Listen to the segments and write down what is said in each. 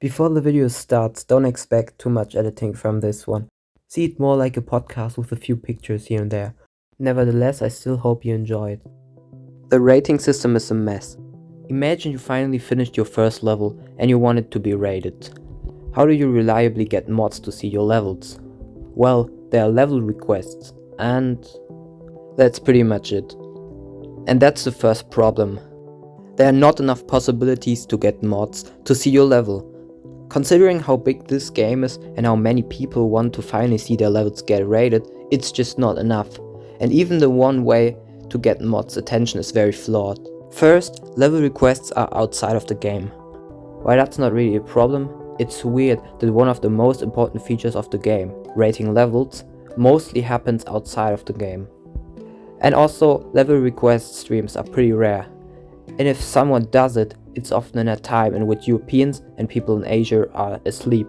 Before the video starts, don't expect too much editing from this one. See it more like a podcast with a few pictures here and there. Nevertheless, I still hope you enjoy it. The rating system is a mess. Imagine you finally finished your first level and you want it to be rated. How do you reliably get mods to see your levels? Well, there are level requests, and that's pretty much it. And that's the first problem. There are not enough possibilities to get mods to see your level. Considering how big this game is and how many people want to finally see their levels get rated, it's just not enough. And even the one way to get mods' attention is very flawed. First, level requests are outside of the game. While that's not really a problem, it's weird that one of the most important features of the game, rating levels, mostly happens outside of the game. And also, level request streams are pretty rare. And if someone does it, it's often in a time in which Europeans and people in Asia are asleep.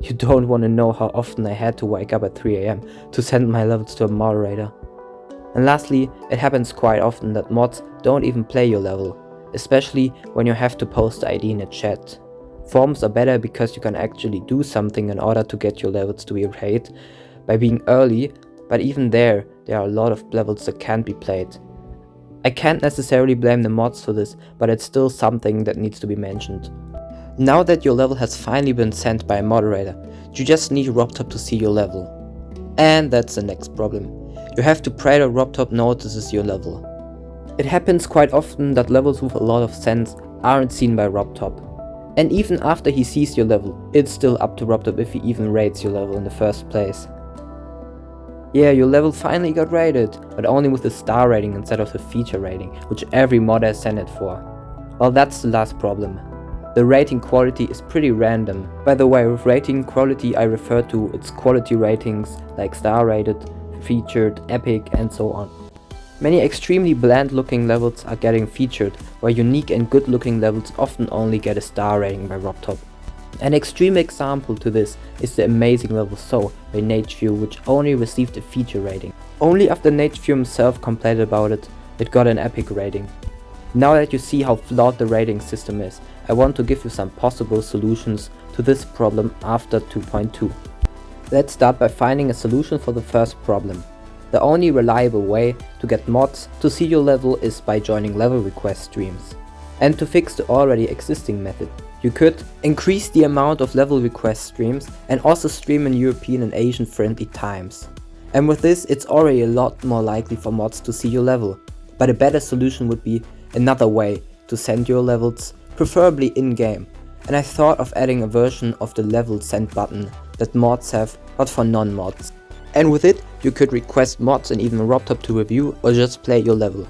You don't want to know how often I had to wake up at 3 AM to send my levels to a moderator. And lastly, it happens quite often that mods don't even play your level, especially when you have to post the ID in a chat. Forums are better because you can actually do something in order to get your levels to be rated by being early, but even there are a lot of levels that can't be played. I can't necessarily blame the mods for this, but it's still something that needs to be mentioned. Now that your level has finally been sent by a moderator, you just need RobTop to see your level. And that's the next problem. You have to pray that RobTop notices your level. It happens quite often that levels with a lot of sense aren't seen by RobTop. And even after he sees your level, it's still up to RobTop if he even rates your level in the first place. Yeah, your level finally got rated, but only with a star rating instead of the feature rating, which every mod has sent it for. Well, that's the last problem. The rating quality is pretty random. By the way, with rating quality I refer to its quality ratings like star rated, featured, epic, and so on. Many extremely bland looking levels are getting featured, while unique and good looking levels often only get a star rating by RobTop. An extreme example to this is the amazing level So by NateView, which only received a feature rating. Only after NateView himself complained about it, it got an epic rating. Now that you see how flawed the rating system is, I want to give you some possible solutions to this problem after 2.2. Let's start by finding a solution for the first problem. The only reliable way to get mods to see your level is by joining level request streams. And to fix the already existing method, you could increase the amount of level request streams and also stream in European and Asian friendly times. And with this, it's already a lot more likely for mods to see your level. But a better solution would be another way to send your levels, preferably in-game. And I thought of adding a version of the level send button that mods have, but for non-mods. And with it, you could request mods and even RobTop to review or just play your level.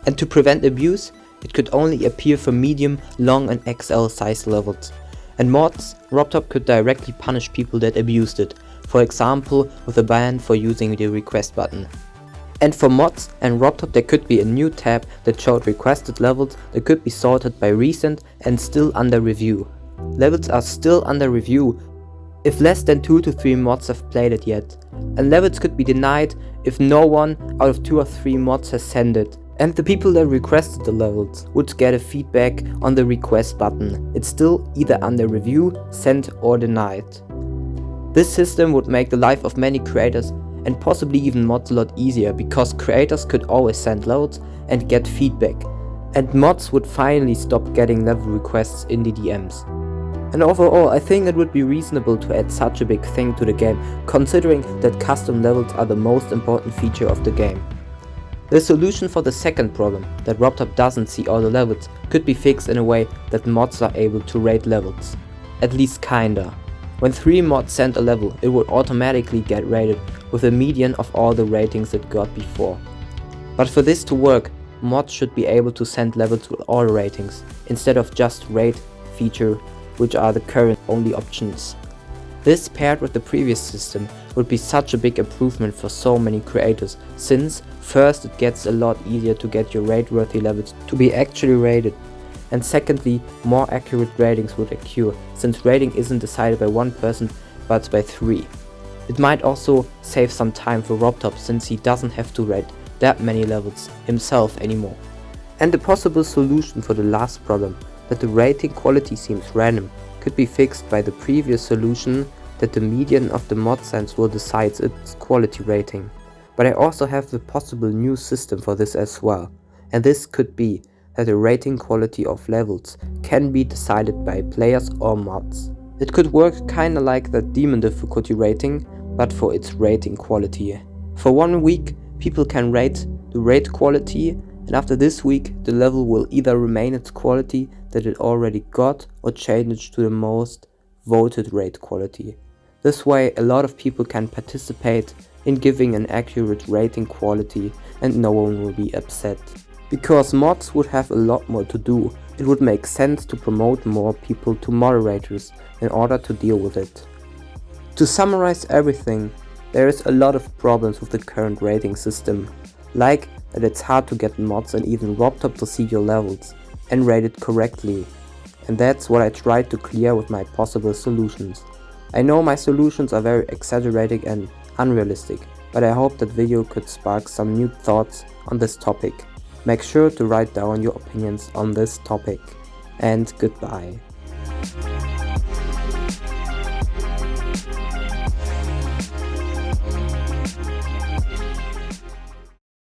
And to prevent abuse, it could only appear for medium, long and XL size levels. And mods, RobTop could directly punish people that abused it, for example with a ban for using the request button. And for mods and RobTop there could be a new tab that showed requested levels that could be sorted by recent and still under review. Levels are still under review if less than 2 to 3 mods have played it yet. And levels could be denied if no one out of 2 or 3 mods has sent it. And the people that requested the levels would get a feedback on the request button. It's still either under review, sent or denied. This system would make the life of many creators and possibly even mods a lot easier, because creators could always send levels and get feedback. And mods would finally stop getting level requests in the DMs. And overall, I think it would be reasonable to add such a big thing to the game, considering that custom levels are the most important feature of the game. The solution for the second problem, that RobTop doesn't see all the levels, could be fixed in a way that mods are able to rate levels. At least kinda. When 3 mods send a level, it would automatically get rated with a median of all the ratings it got before. But for this to work, mods should be able to send levels with all ratings, instead of just rate, feature, which are the current only options. This paired with the previous system would be such a big improvement for so many creators, since first it gets a lot easier to get your rate-worthy levels to be actually rated, and secondly more accurate ratings would occur, since rating isn't decided by one person but by 3. It might also save some time for RobTop, since he doesn't have to rate that many levels himself anymore. And the possible solution for the last problem, that the rating quality seems random, could be fixed by the previous solution that the median of the mod sense will decide its quality rating. But I also have the possible new system for this as well, and this could be that the rating quality of levels can be decided by players or mods. It could work kinda like the demon difficulty rating, but for its rating quality. For 1 week, people can rate the rate quality, and after this week, the level will either remain its quality that it already got or change to the most voted rate quality. This way, a lot of people can participate in giving an accurate rating quality and no one will be upset. Because mods would have a lot more to do, it would make sense to promote more people to moderators in order to deal with it. To summarize everything, there is a lot of problems with the current rating system, like that it's hard to get mods and even RobTop to see your levels and rate it correctly. And that's what I tried to clear with my possible solutions. I know my solutions are very exaggerated and unrealistic, but I hope that video could spark some new thoughts on this topic. Make sure to write down your opinions on this topic, and goodbye.